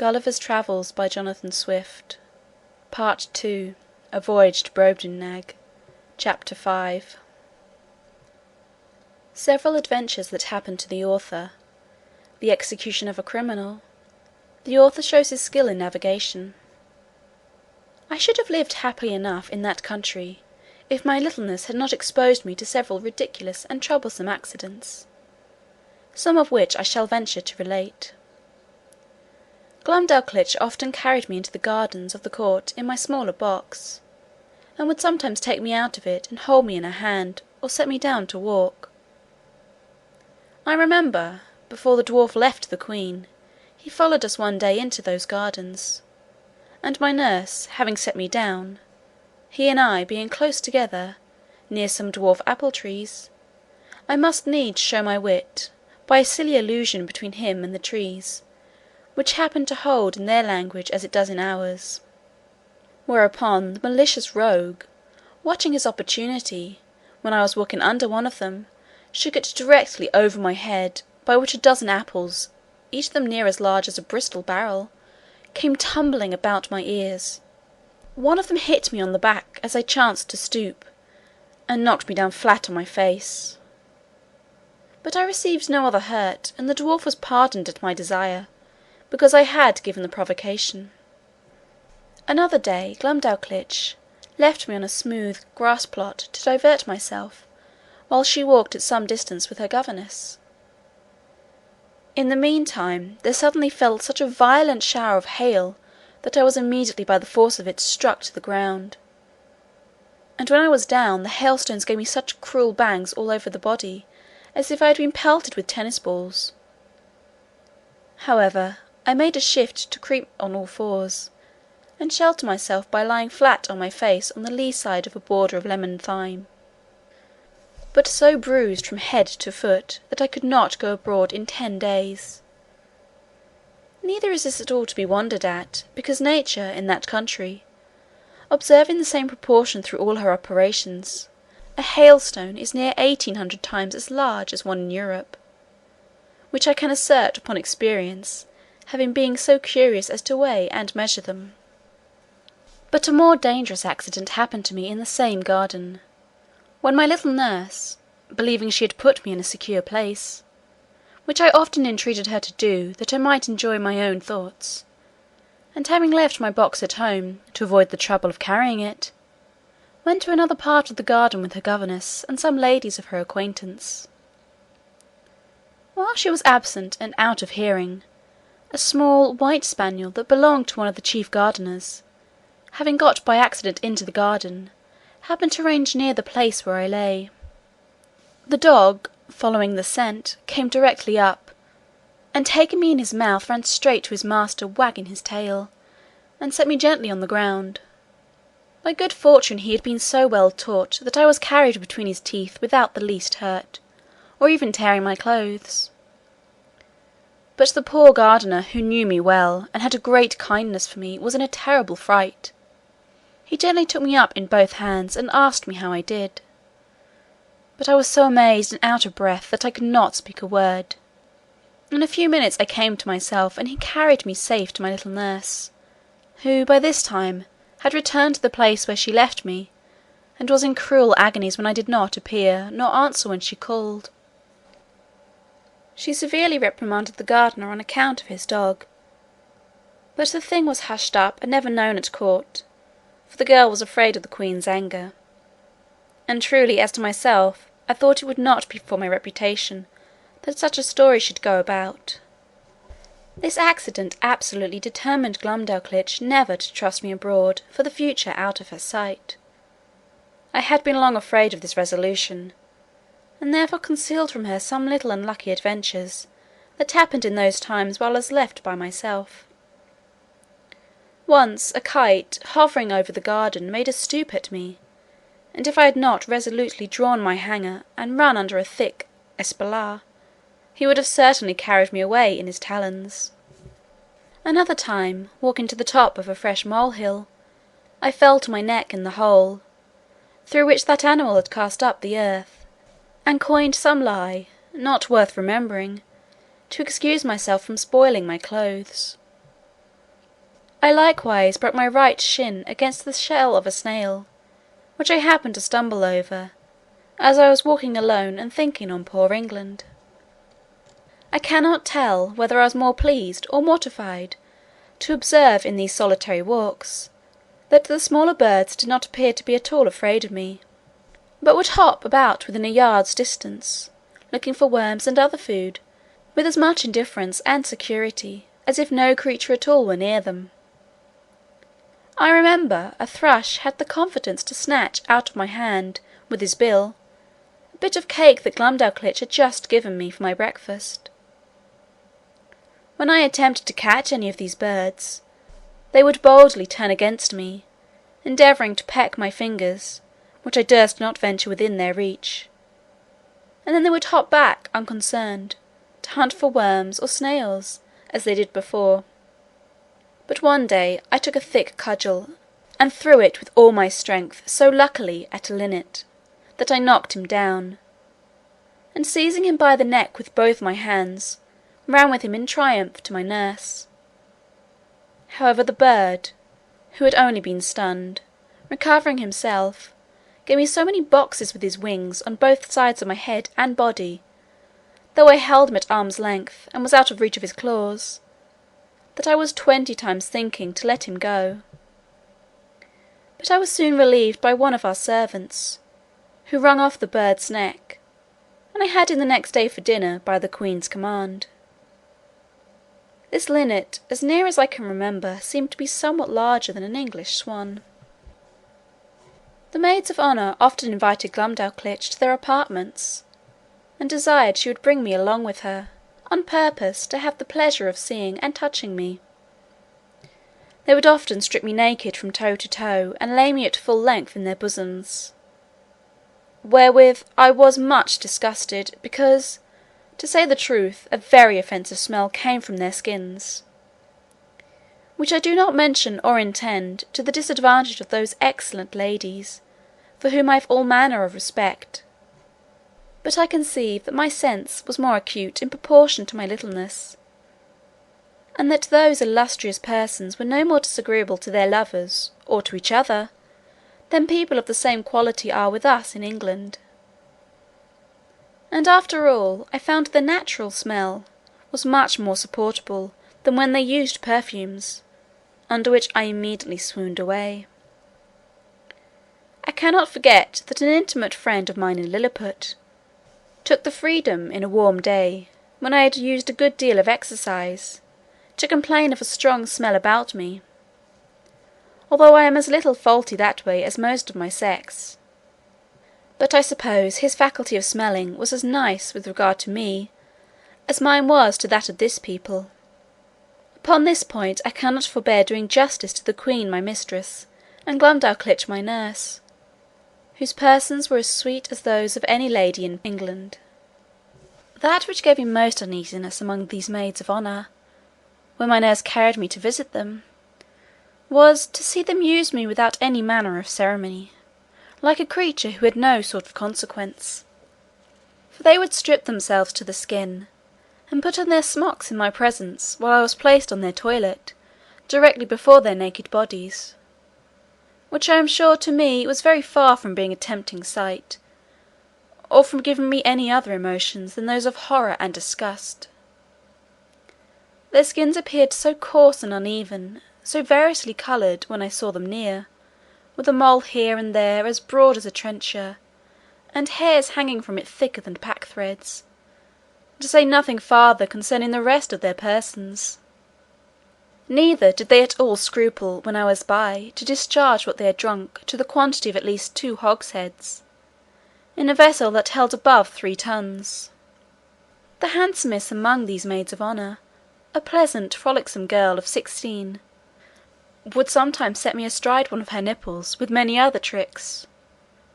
Gulliver's Travels by Jonathan Swift. Part II. A Voyage to Brobdingnag. Chapter 5. Several adventures that happened to the author. The execution of a criminal. The author shows his skill in navigation. I should have lived happily enough in that country, if my littleness had not exposed me to several ridiculous and troublesome accidents, some of which I shall venture to relate. Glumdalclitch often carried me into the gardens of the court in my smaller box, and would sometimes take me out of it and hold me in her hand, or set me down to walk. I remember, before the dwarf left the queen, he followed us one day into those gardens, and my nurse having set me down, he and I being close together, near some dwarf apple trees, I must needs show my wit, by a silly allusion between him and the trees, which happened to hold in their language as it does in ours. Whereupon the malicious rogue, watching his opportunity, when I was walking under one of them, shook it directly over my head, by which a dozen apples, each of them near as large as a Bristol barrel, came tumbling about my ears. One of them hit me on the back as I chanced to stoop, and knocked me down flat on my face. But I received no other hurt, and the dwarf was pardoned at my desire, because I had given the provocation. Another day Glumdalclitch left me on a smooth grass plot to divert myself, while she walked at some distance with her governess. In the meantime there suddenly fell such a violent shower of hail, that I was immediately by the force of it struck to the ground; and when I was down, the hailstones gave me such cruel bangs all over the body, as if I had been pelted with tennis balls. However, I made a shift to creep on all fours, and shelter myself by lying flat on my face on the lee side of a border of lemon thyme, but so bruised from head to foot that I could not go abroad in 10 days. Neither is this at all to be wondered at, because nature, in that country, observing the same proportion through all her operations, a hailstone is near 1800 times as large as one in Europe, which I can assert upon experience, having been so curious as to weigh and measure them. But a more dangerous accident happened to me in the same garden, when my little nurse, believing she had put me in a secure place, which I often entreated her to do that I might enjoy my own thoughts, and having left my box at home, to avoid the trouble of carrying it, went to another part of the garden with her governess and some ladies of her acquaintance. While she was absent and out of hearing, a small white spaniel that belonged to one of the chief gardeners, having got by accident into the garden, happened to range near the place where I lay. The dog, following the scent, came directly up, and taking me in his mouth ran straight to his master, wagging his tail, and set me gently on the ground. By good fortune he had been so well taught that I was carried between his teeth without the least hurt, or even tearing my clothes. But the poor gardener, who knew me well, and had a great kindness for me, was in a terrible fright. He gently took me up in both hands, and asked me how I did. But I was so amazed and out of breath that I could not speak a word. In a few minutes I came to myself, and he carried me safe to my little nurse, who by this time had returned to the place where she left me, and was in cruel agonies when I did not appear, nor answer when she called. She severely reprimanded the gardener on account of his dog, but the thing was hushed up and never known at court, for the girl was afraid of the queen's anger; and truly, as to myself, I thought it would not be for my reputation that such a story should go about. This accident absolutely determined Glumdalclitch never to trust me abroad for the future out of her sight. I had been long afraid of this resolution, and therefore concealed from her some little unlucky adventures that happened in those times while I was left by myself. Once a kite, hovering over the garden, made a stoop at me, and if I had not resolutely drawn my hanger, and run under a thick espalier, he would have certainly carried me away in his talons. Another time, walking to the top of a fresh molehill, I fell to my neck in the hole, through which that animal had cast up the earth, and coined some lie, not worth remembering, to excuse myself from spoiling my clothes. I likewise broke my right shin against the shell of a snail, which I happened to stumble over, as I was walking alone and thinking on poor England. I cannot tell whether I was more pleased or mortified to observe in these solitary walks that the smaller birds did not appear to be at all afraid of me, but would hop about within a yard's distance, looking for worms and other food, with as much indifference and security as if no creature at all were near them. I remember a thrush had the confidence to snatch out of my hand, with his bill, a bit of cake that Glumdalclitch had just given me for my breakfast. When I attempted to catch any of these birds, they would boldly turn against me, endeavouring to peck my fingers, which I durst not venture within their reach, and then they would hop back unconcerned, to hunt for worms or snails, as they did before. But one day I took a thick cudgel, and threw it with all my strength so luckily at a linnet, that I knocked him down, and seizing him by the neck with both my hands, ran with him in triumph to my nurse. However, the bird, who had only been stunned, recovering himself, gave me so many boxes with his wings on both sides of my head and body, though I held him at arm's length, and was out of reach of his claws, that I was 20 times thinking to let him go. But I was soon relieved by one of our servants, who wrung off the bird's neck, and I had him the next day for dinner, by the queen's command. This linnet, as near as I can remember, seemed to be somewhat larger than an English swan. The maids of honour often invited Glumdalclitch to their apartments, and desired she would bring me along with her, on purpose to have the pleasure of seeing and touching me. They would often strip me naked from toe to toe, and lay me at full length in their bosoms, wherewith I was much disgusted, because, to say the truth, a very offensive smell came from their skins, which I do not mention or intend to the disadvantage of those excellent ladies, for whom I have all manner of respect. But I conceive that my sense was more acute in proportion to my littleness, and that those illustrious persons were no more disagreeable to their lovers, or to each other, than people of the same quality are with us in England. And after all, I found the natural smell was much more supportable than when they used perfumes, under which I immediately swooned away. I cannot forget that an intimate friend of mine in Lilliput took the freedom in a warm day, when I had used a good deal of exercise, to complain of a strong smell about me, although I am as little faulty that way as most of my sex. But I suppose his faculty of smelling was as nice with regard to me, as mine was to that of this people. Upon this point I cannot forbear doing justice to the queen my mistress, and Glumdalclitch my nurse, whose persons were as sweet as those of any lady in England. That which gave me most uneasiness among these maids of honour, when my nurse carried me to visit them, was to see them use me without any manner of ceremony, like a creature who had no sort of consequence. For they would strip themselves to the skin, and put on their smocks in my presence, while I was placed on their toilet, directly before their naked bodies, which I am sure to me was very far from being a tempting sight, or from giving me any other emotions than those of horror and disgust. Their skins appeared so coarse and uneven, so variously coloured, when I saw them near, with a mole here and there as broad as a trencher, and hairs hanging from it thicker than pack-threads, to say nothing farther concerning the rest of their persons. Neither did they at all scruple, when I was by, to discharge what they had drunk to the quantity of at least 2 hogsheads, in a vessel that held above 3 tons. The handsomest among these maids of honour, a pleasant frolicsome girl of 16, would sometimes set me astride one of her nipples, with many other tricks,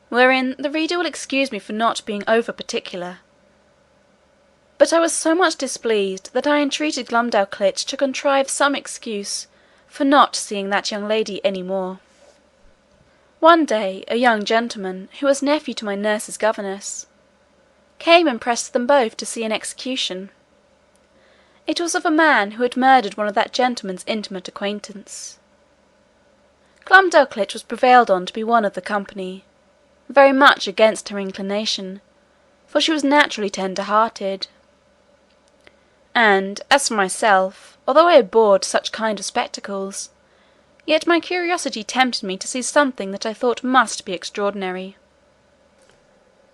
wherein the reader will excuse me for not being over particular. But I was so much displeased, that I entreated Glumdalclitch to contrive some excuse for not seeing that young lady any more. One day a young gentleman, who was nephew to my nurse's governess, came and pressed them both to see an execution. It was of a man who had murdered one of that gentleman's intimate acquaintance. Glumdalclitch was prevailed on to be one of the company, very much against her inclination, for she was naturally tender-hearted; and as for myself, although I abhorred such kind of spectacles, yet my curiosity tempted me to see something that I thought must be extraordinary.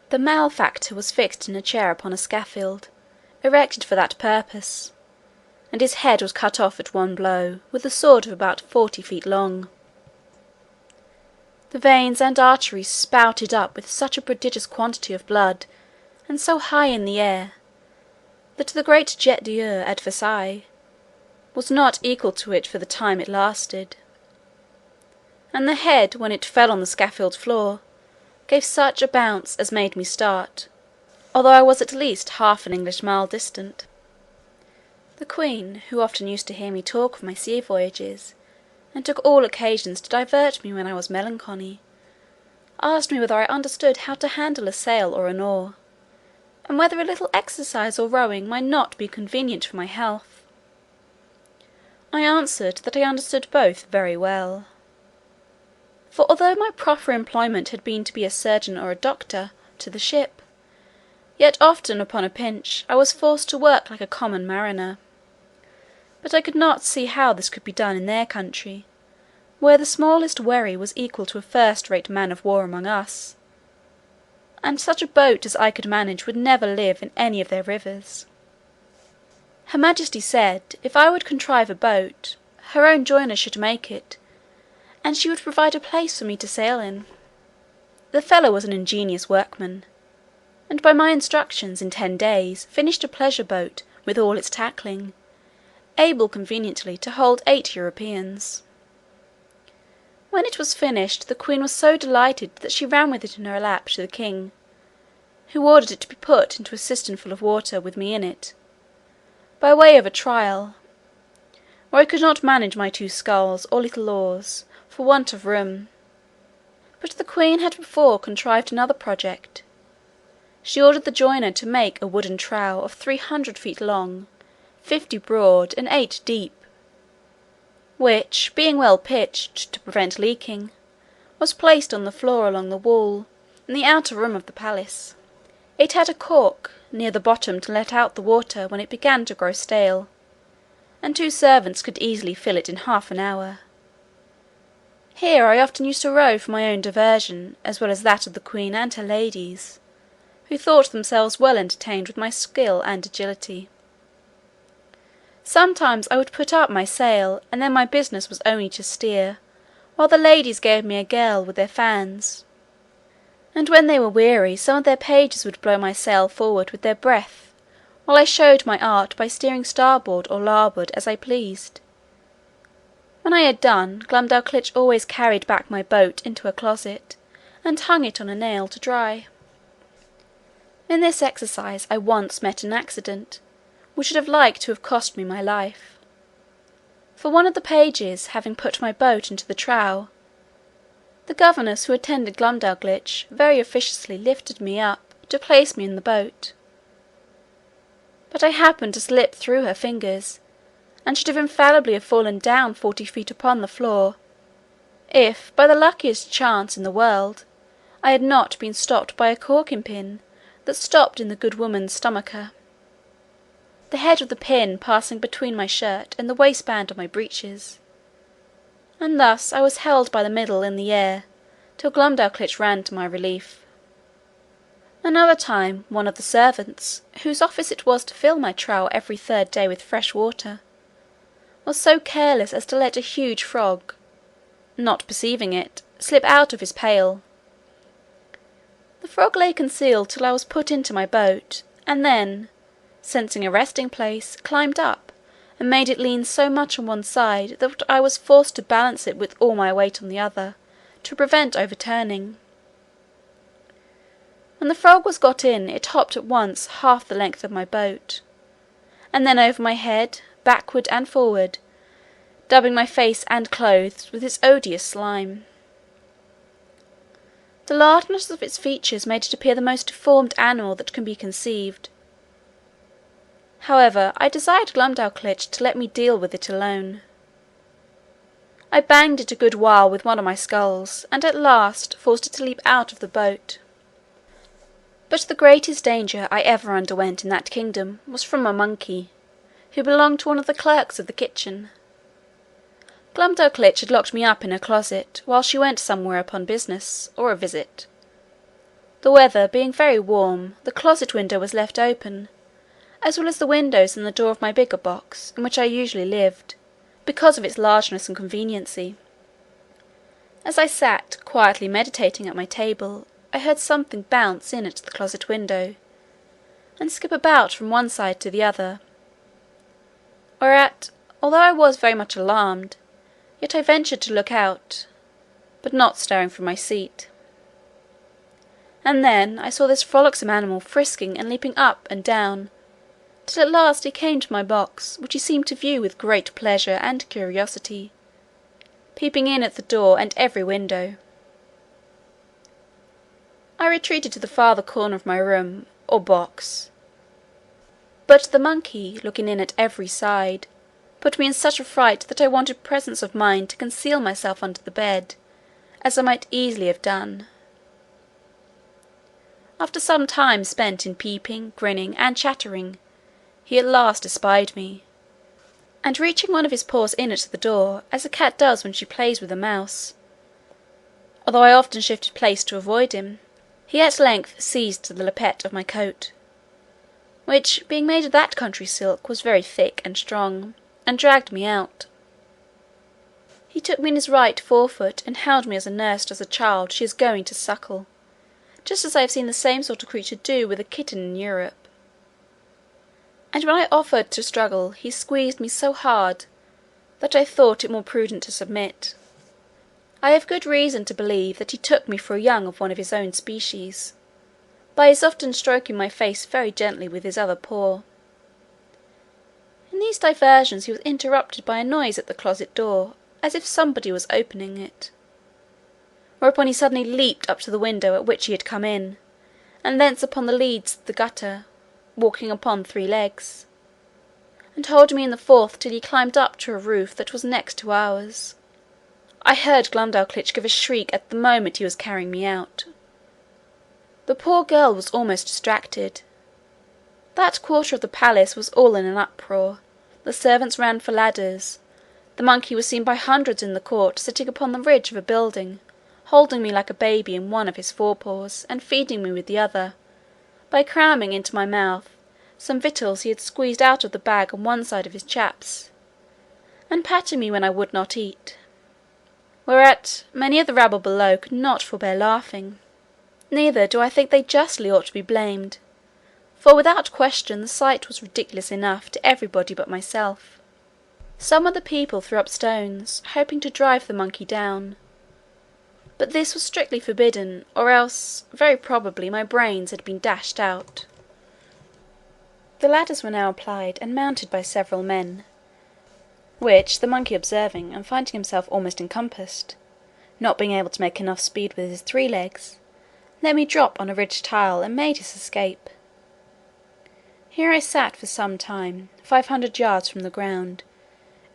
The malefactor was fixed in a chair upon a scaffold, erected for that purpose, and his head was cut off at one blow, with a sword of about 40 feet long. The veins and arteries spouted up with such a prodigious quantity of blood, and so high in the air, that the great jet d'eau at Versailles was not equal to it for the time it lasted; and the head, when it fell on the scaffold floor, gave such a bounce as made me start, although I was at least half an English mile distant. The queen, who often used to hear me talk of my sea voyages, and took all occasions to divert me when I was melancholy, asked me whether I understood how to handle a sail or an oar, and whether a little exercise or rowing might not be convenient for my health. I answered that I understood both very well; for although my proper employment had been to be a surgeon or a doctor to the ship, yet often upon a pinch I was forced to work like a common mariner. But I could not see how this could be done in their country, where the smallest wherry was equal to a first-rate man-of-war among us, and such a boat as I could manage would never live in any of their rivers. Her majesty said, if I would contrive a boat, her own joiner should make it, and she would provide a place for me to sail in. The fellow was an ingenious workman, and by my instructions in 10 days finished a pleasure boat with all its tackling, able conveniently to hold 8 Europeans. When it was finished, the queen was so delighted that she ran with it in her lap to the king, who ordered it to be put into a cistern full of water with me in it, by way of a trial, where I could not manage my 2 sculls or little oars, for want of room. But the queen had before contrived another project. She ordered the joiner to make a wooden trough of 300 feet long, 50 broad, and 8 deep, which, being well pitched to prevent leaking, was placed on the floor along the wall, in the outer room of the palace. It had a cork near the bottom to let out the water when it began to grow stale, and 2 servants could easily fill it in half an hour. Here I often used to row for my own diversion, as well as that of the queen and her ladies, who thought themselves well entertained with my skill and agility. Sometimes I would put up my sail, and then my business was only to steer, while the ladies gave me a gale with their fans; and when they were weary, some of their pages would blow my sail forward with their breath, while I showed my art by steering starboard or larboard as I pleased. When I had done, Glumdalclitch always carried back my boat into her closet, and hung it on a nail to dry. In this exercise I once met an accident, which should have liked to have cost me my life; for one of the pages having put my boat into the trough, the governess who attended Glumdalclitch very officiously lifted me up, to place me in the boat; but I happened to slip through her fingers, and should have infallibly fallen down 40 feet upon the floor, if, by the luckiest chance in the world, I had not been stopped by a corking pin that stopped in the good woman's stomacher, the head of the pin passing between my shirt and the waistband of my breeches; and thus I was held by the middle in the air, till Glumdalclitch ran to my relief. Another time, one of the servants, whose office it was to fill my trough every 3rd day with fresh water, was so careless as to let a huge frog, not perceiving it, slip out of his pail. The frog lay concealed till I was put into my boat, and then, sensing a resting place, climbed up, and made it lean so much on one side that I was forced to balance it with all my weight on the other, to prevent overturning. When the frog was got in, it hopped at once half the length of my boat, and then over my head, backward and forward, dabbing my face and clothes with its odious slime. The largeness of its features made it appear the most deformed animal that can be conceived. However, I desired Glumdalclitch to let me deal with it alone. I banged it a good while with one of my sculls, and at last forced it to leap out of the boat. But the greatest danger I ever underwent in that kingdom was from a monkey, who belonged to one of the clerks of the kitchen. Glumdalclitch had locked me up in her closet, while she went somewhere upon business, or a visit. The weather being very warm, the closet window was left open, as well as the windows and the door of my bigger box, in which I usually lived, because of its largeness and conveniency. As I sat quietly meditating at my table, I heard something bounce in at the closet window, and skip about from one side to the other; whereat, although I was very much alarmed, yet I ventured to look out, but not stirring from my seat. And then I saw this frolicsome animal frisking and leaping up and down, till at last he came to my box, which he seemed to view with great pleasure and curiosity, peeping in at the door and every window. I retreated to the farther corner of my room, or box; but the monkey, looking in at every side, put me in such a fright that I wanted presence of mind to conceal myself under the bed, as I might easily have done. After some time spent in peeping, grinning, and chattering, he at last espied me, and reaching one of his paws in at the door, as a cat does when she plays with a mouse, although I often shifted place to avoid him, he at length seized the lappet of my coat, which, being made of that country silk, was very thick and strong, and dragged me out. He took me in his right forefoot, and held me as a nurse does a child she is going to suckle, just as I have seen the same sort of creature do with a kitten in Europe. And when I offered to struggle, he squeezed me so hard, that I thought it more prudent to submit. I have good reason to believe that he took me for a young of one of his own species, by his often stroking my face very gently with his other paw. In these diversions he was interrupted by a noise at the closet door, as if somebody was opening it; whereupon he suddenly leaped up to the window at which he had come in, and thence upon the leads of the gutter, walking upon 3 legs, and holding me in the fourth till he climbed up to a roof that was next to ours. I heard Glumdalclitch give a shriek at the moment he was carrying me out. The poor girl was almost distracted. That quarter of the palace was all in an uproar; the servants ran for ladders; the monkey was seen by hundreds in the court, sitting upon the ridge of a building, holding me like a baby in one of his forepaws, and feeding me with the other, by cramming into my mouth some victuals he had squeezed out of the bag on one side of his chaps, and patting me when I would not eat; whereat many of the rabble below could not forbear laughing. Neither do I think they justly ought to be blamed, for without question the sight was ridiculous enough to everybody but myself. Some of the people threw up stones, hoping to drive the monkey down; but this was strictly forbidden, or else very probably my brains had been dashed out. The ladders were now applied and mounted by several men, which the monkey observing, and finding himself almost encompassed, not being able to make enough speed with his 3 legs, let me drop on a ridge tile, and made his escape. Here I sat for some time, 500 yards from the ground,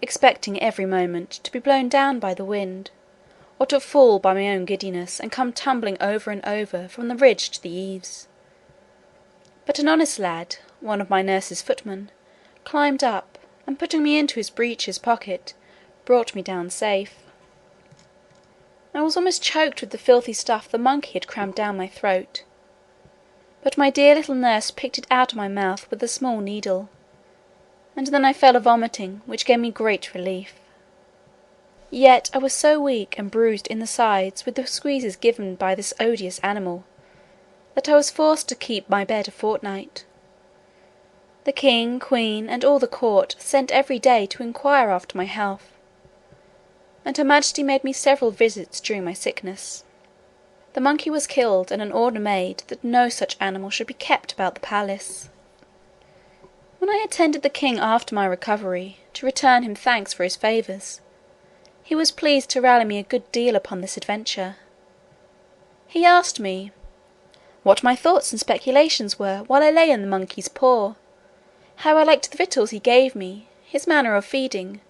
expecting every moment to be blown down by the wind, or to fall by my own giddiness, and come tumbling over and over from the ridge to the eaves. But an honest lad, one of my nurse's footmen, climbed up, and putting me into his breeches pocket, brought me down safe. I was almost choked with the filthy stuff the monkey had crammed down my throat; but my dear little nurse picked it out of my mouth with a small needle, and then I fell a vomiting, which gave me great relief. Yet I was so weak and bruised in the sides with the squeezes given by this odious animal, that I was forced to keep my bed a fortnight. The king, queen, and all the court sent every day to inquire after my health, and her majesty made me several visits during my sickness. The monkey was killed, and an order made that no such animal should be kept about the palace. When I attended the king after my recovery, to return him thanks for his favours, he was pleased to rally me a good deal upon this adventure. He asked me, "What my thoughts and speculations were while I lay in the monkey's paw? How I liked the victuals he gave me, his manner of feeding,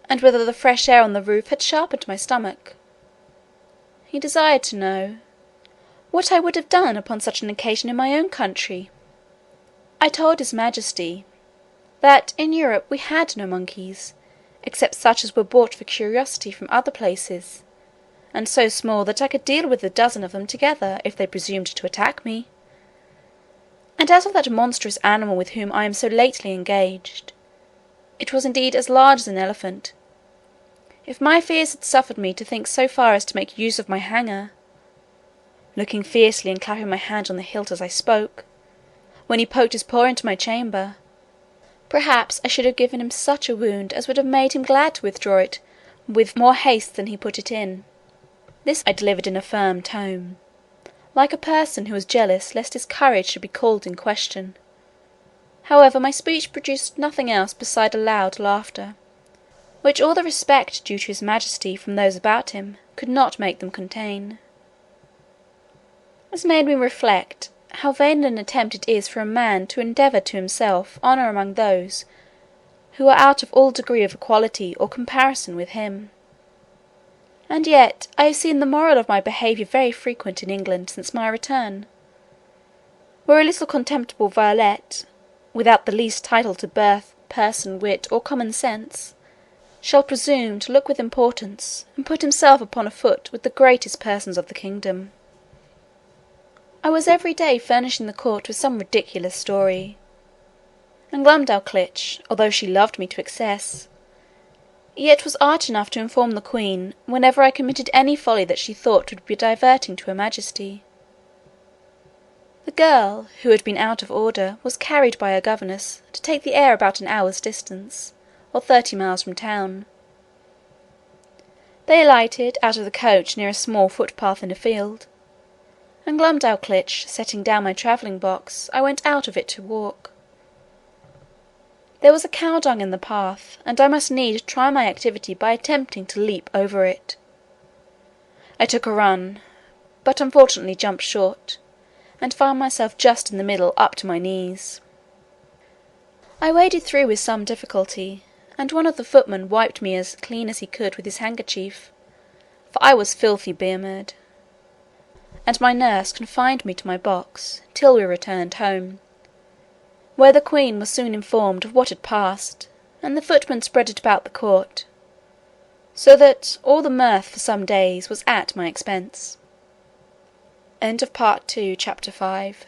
and whether the fresh air on the roof had sharpened my stomach. He desired to know what I would have done upon such an occasion in my own country. I told his majesty, that in Europe we had no monkeys, except such as were brought for curiosity from other places, and so small that I could deal with a dozen of them together, if they presumed to attack me. And as of that monstrous animal with whom I am so lately engaged, it was indeed as large as an elephant. If my fears had suffered me to think so far as to make use of my hanger, looking fiercely and clapping my hand on the hilt as I spoke, when he poked his paw into my chamber, perhaps I should have given him such a wound as would have made him glad to withdraw it with more haste than he put it in. This I delivered in a firm tone, like a person who was jealous lest his courage should be called in question. However, my speech produced nothing else beside a loud laughter, which all the respect due to his majesty from those about him could not make them contain. This made me reflect how vain an attempt it is for a man to endeavour to himself honour among those who are out of all degree of equality or comparison with him. And yet I have seen the moral of my behaviour very frequent in England since my return, where a little contemptible varlet, without the least title to birth, person, wit, or common sense, shall presume to look with importance, and put himself upon a foot with the greatest persons of the kingdom. I was every day furnishing the court with some ridiculous story, and Glumdalclitch, although she loved me to excess, yet was arch enough to inform the queen whenever I committed any folly that she thought would be diverting to her majesty. The girl, who had been out of order, was carried by her governess to take the air about an hour's distance, or 30 miles from town. They alighted out of the coach near a small footpath in a field, and Glumdalclitch setting down my travelling box, I went out of it to walk. There was a cow dung in the path, and I must needs try my activity by attempting to leap over it. I took a run, but unfortunately jumped short, and found myself just in the middle up to my knees. I waded through with some difficulty, and one of the footmen wiped me as clean as he could with his handkerchief, for I was filthy bemured, and my nurse confined me to my box till we returned home, where the queen was soon informed of what had passed, and the footmen spread it about the court, so that all the mirth for some days was at my expense. Part 2, Chapter 5.